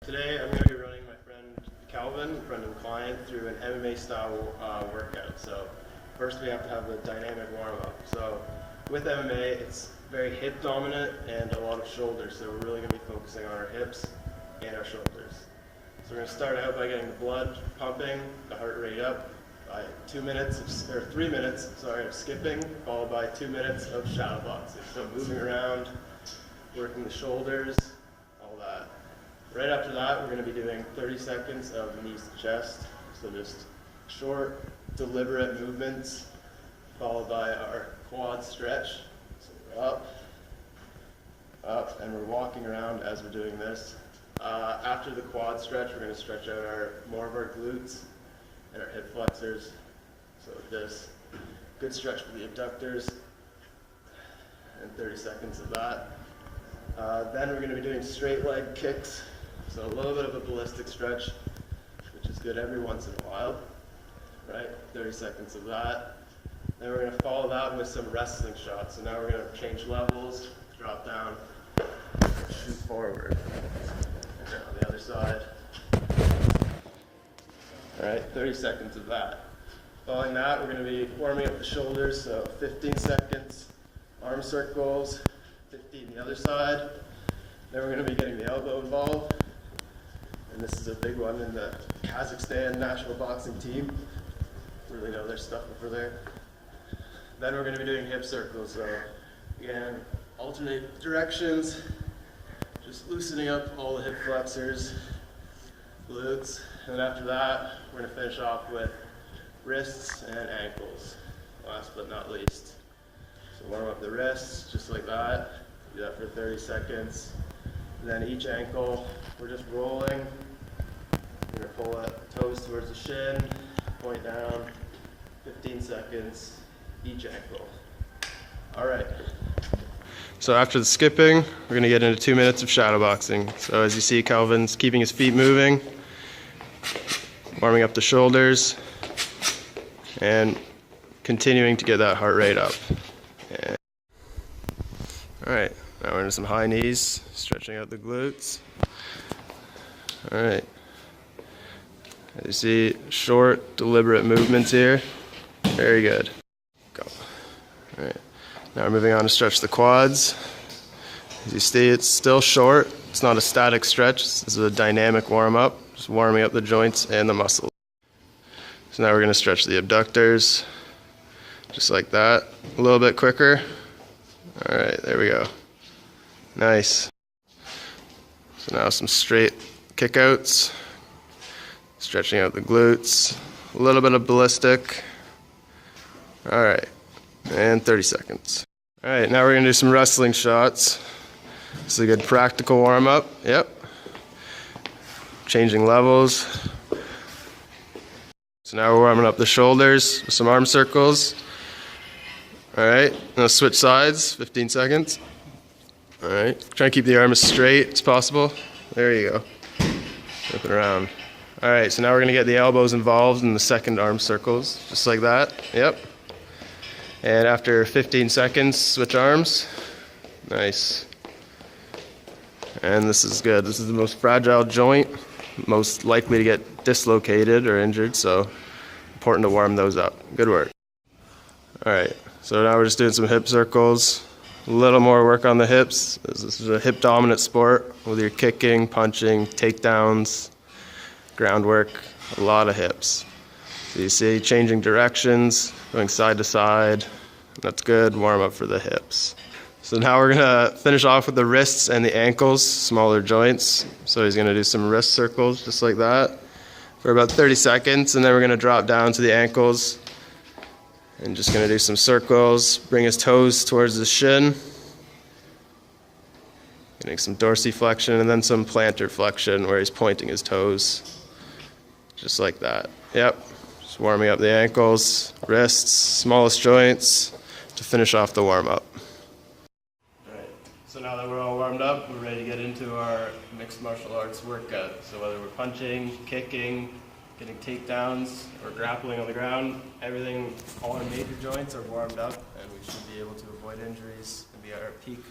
Today I'm going to be running my friend Calvin, friend and client, through an MMA style workout. So first we have to have a dynamic warm-up. So with MMA it's very hip dominant and a lot of shoulders, so we're really going to be focusing on our hips and our shoulders. So we're going to start out by getting the blood pumping, the heart rate up by 3 minutes of skipping, followed by 2 minutes of shadow boxing. So moving around, working the shoulders, all that. Right after that, we're going to be doing 30 seconds of knees to chest. So just short, deliberate movements, followed by our quad stretch. So we're up, and we're walking around as we're doing this. After the quad stretch, we're going to stretch out more of our glutes and our hip flexors. So this, good stretch for the abductors, and 30 seconds of that. Then we're going to be doing straight leg kicks. So a little bit of a ballistic stretch, which is good every once in a while, right? 30 seconds of that. Then we're going to follow that with some wrestling shots. So now we're going to change levels, drop down, shoot forward. And then on the other side. All right, 30 seconds of that. Following that, we're going to be warming up the shoulders, so 15 seconds, arm circles, 15 the other side. Then we're going to be getting the elbow involved. And this is a big one in the Kazakhstan national boxing team. Really know their stuff over there. Then we're going to be doing hip circles. So again, alternate directions, just loosening up all the hip flexors, glutes. And after that, we're going to finish off with wrists and ankles, last but not least. So warm up the wrists, just like that. Do that for 30 seconds. And then each ankle, we're just rolling. We're going to pull the toes towards the shin, point down, 15 seconds, each ankle. All right. So after the skipping, we're going to get into 2 minutes of shadow boxing. So as you see, Calvin's keeping his feet moving, warming up the shoulders, and continuing to get that heart rate up. And all right, now we're into some high knees, stretching out the glutes. All right. As you see, short, deliberate movements here. Very good. Go. All right. Now we're moving on to stretch the quads. As you see, it's still short. It's not a static stretch. This is a dynamic warm-up, just warming up the joints and the muscles. So now we're going to stretch the abductors, just like that. A little bit quicker. All right, there we go. Nice. So now some straight kickouts, stretching out the glutes, a little bit of ballistic. All right, and 30 seconds. All right, now we're gonna do some wrestling shots. This is a good practical warm-up. Yep. Changing levels. So now we're warming up the shoulders with some arm circles. All right, now switch sides, 15 seconds. All right, try and keep the arm as straight as possible. There you go. Flip it around. All right, so now we're gonna get the elbows involved in the second arm circles, just like that. Yep. And after 15 seconds, switch arms. Nice. And this is good. This is the most fragile joint, most likely to get dislocated or injured, so important to warm those up. Good work. All right, so now we're just doing some hip circles. A little more work on the hips. This is a hip dominant sport with your kicking, punching, takedowns, groundwork, a lot of hips. So you see changing directions, going side to side. That's good, warm up for the hips. So now we're gonna finish off with the wrists and the ankles, smaller joints. So he's gonna do some wrist circles just like that for about 30 seconds, and then we're gonna drop down to the ankles and just gonna do some circles, bring his toes towards the shin. Getting some dorsiflexion and then some plantar flexion where he's pointing his toes. Just like that. Yep. Just warming up the ankles, wrists, smallest joints to finish off the warm-up. Alright, so now that we're all warmed up, we're ready to get into our mixed martial arts workout. So whether we're punching, kicking, getting takedowns, or grappling on the ground, everything, all our major joints are warmed up, and we should be able to avoid injuries and be at our peak